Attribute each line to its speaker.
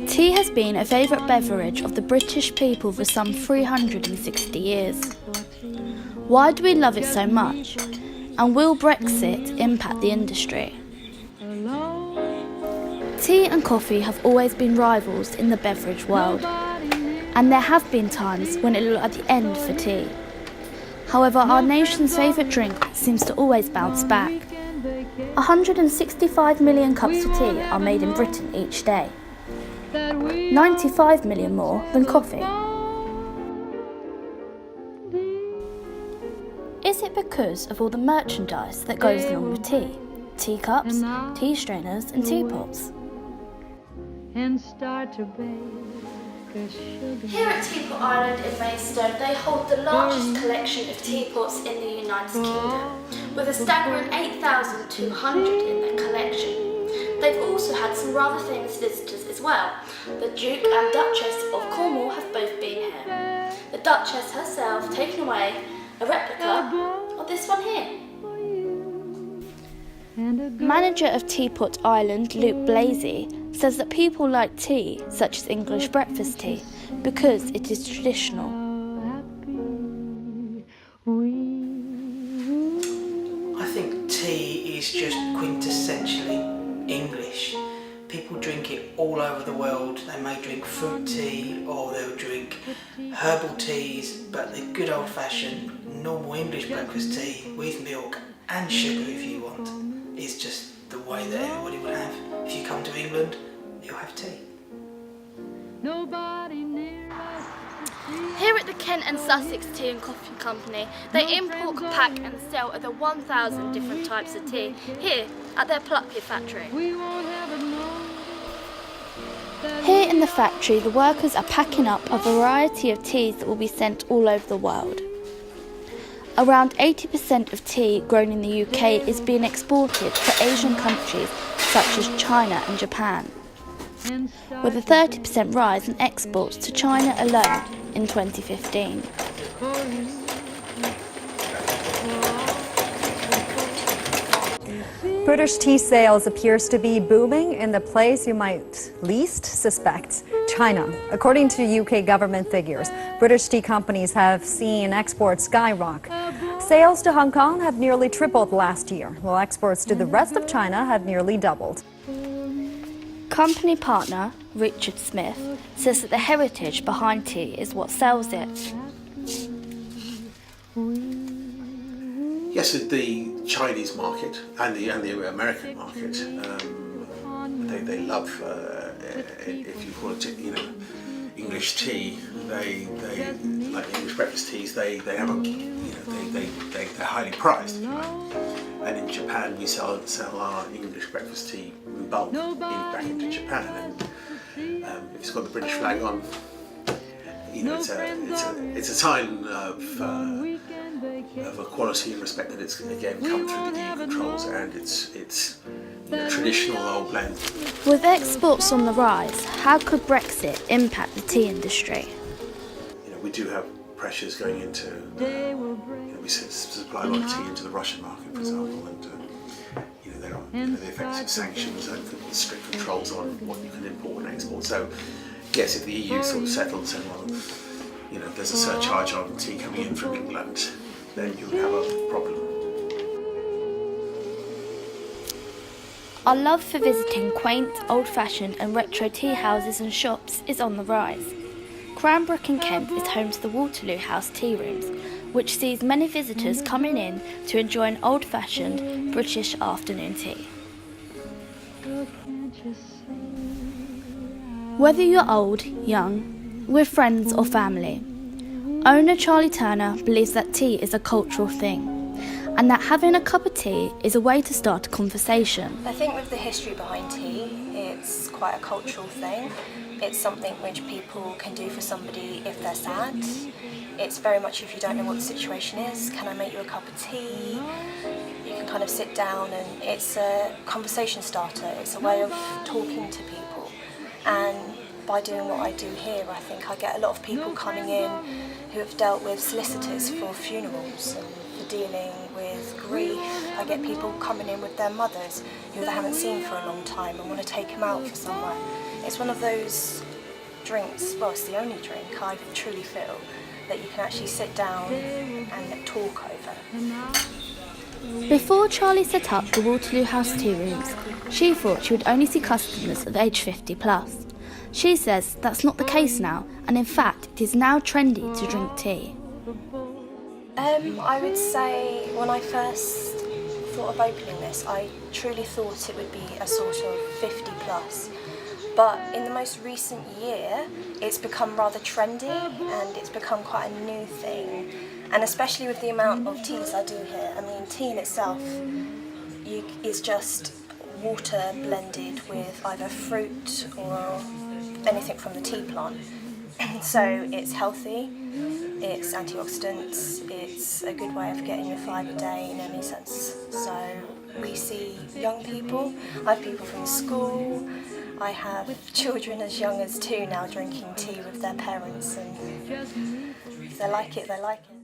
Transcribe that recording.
Speaker 1: Tea has been a favourite beverage of the British people for some 360 years. Why do we love it so much? And will Brexit impact the industry? Tea and coffee have always been rivals in the beverage world, and there have been times when it looked at the end for tea. However, our nation's favourite drink seems to always bounce back. 165 million cups of tea are made in Britain each day. 95 million more than coffee. Is it because of all the merchandise that goes along with tea? Teacups, tea strainers and teapots. Here at Teapot Island in Maidstone, they hold the largest collection of teapots in the United Kingdom, with a staggering 8,200 in their collection. They've also had some rather famous visitors as well. The Duke and Duchess of Cornwall have both been here. The Duchess herself taking away a replica of this one here. Manager of Teapot Island, Luke Blasey, says that people like tea, such as English breakfast tea, because it is traditional.
Speaker 2: I think tea is just quintessentially English. People drink it all over the world. They may drink fruit tea or they'll drink herbal teas, but the good old-fashioned normal English breakfast tea with milk and sugar if you want is just the way that everybody will have. If you come to England, you'll have tea.
Speaker 1: Here at the Kent and Sussex Tea and Coffee Company, they import, pack and sell over 1,000 different types of tea here at their Pluckett factory. Here in the factory, the workers are packing up a variety of teas that will be sent all over the world. Around 80% of tea grown in the UK is being exported to Asian countries such as China and Japan, with a 30% rise in exports to China alone in 2015.
Speaker 3: British tea sales appears to be booming in the place you might least suspect, China. According to UK government figures, British tea companies have seen exports skyrocket. Sales to Hong Kong have nearly tripled last year, while exports to the rest of China have nearly doubled.
Speaker 1: Company partner Richard Smith says that the heritage behind tea is what sells it.
Speaker 4: Yes, the Chinese market and the American market, they love if you call it English tea. They like English breakfast teas. They have they're highly prized, if you like. And in Japan we sell our English breakfast tea in bulk back into Japan, and if it's got the British flag on, it's a sign of a quality and respect that it's again come through the EU controls, and it's traditional old blend.
Speaker 1: With exports on the rise, how could Brexit impact the tea industry?
Speaker 4: We do have pressures going into. We supply a lot of tea into the Russian market, for example, and there are the effects of sanctions and strict controls on what you can import and export. So, yes, if the EU sort of settles and there's a surcharge on tea coming in from England, then you would have a problem.
Speaker 1: Our love for visiting quaint, old-fashioned and retro tea houses and shops is on the rise. Cranbrook in Kent is home to the Waterloo House Tea Rooms, which sees many visitors coming in to enjoy an old-fashioned British afternoon tea. Whether you're old, young, with friends or family, owner Charlie Turner believes that tea is a cultural thing, and that having a cup of tea is a way to start a conversation.
Speaker 5: I think with the history behind tea, it's quite a cultural thing. It's something which people can do for somebody if they're sad. It's very much if you don't know what the situation is, can I make you a cup of tea? You can kind of sit down, and it's a conversation starter. It's a way of talking to people. And by doing what I do here, I think I get a lot of people coming in who have dealt with solicitors for funerals and for dealing with grief. I get people coming in with their mothers who they haven't seen for a long time and want to take them out for somewhere. It's one of those drinks, well, it's the only drink I truly feel that you can actually sit down and talk over.
Speaker 1: Before Charlie set up the Waterloo House tea rooms, she thought she would only see customers of age 50 plus. She says that's not the case now, and in fact it is now trendy to drink tea.
Speaker 5: I would say when I first thought of opening this, I truly thought it would be a sort of 50 plus. But in the most recent year, it's become rather trendy and it's become quite a new thing. And especially with the amount of teas I do here, I mean, tea in itself is just water blended with either fruit or anything from the tea plant. So it's healthy, it's antioxidants, it's a good way of getting your fibre a day in any sense. So we see young people, I have people from school, I have children as young as 2 now drinking tea with their parents, and if they like it, they like it.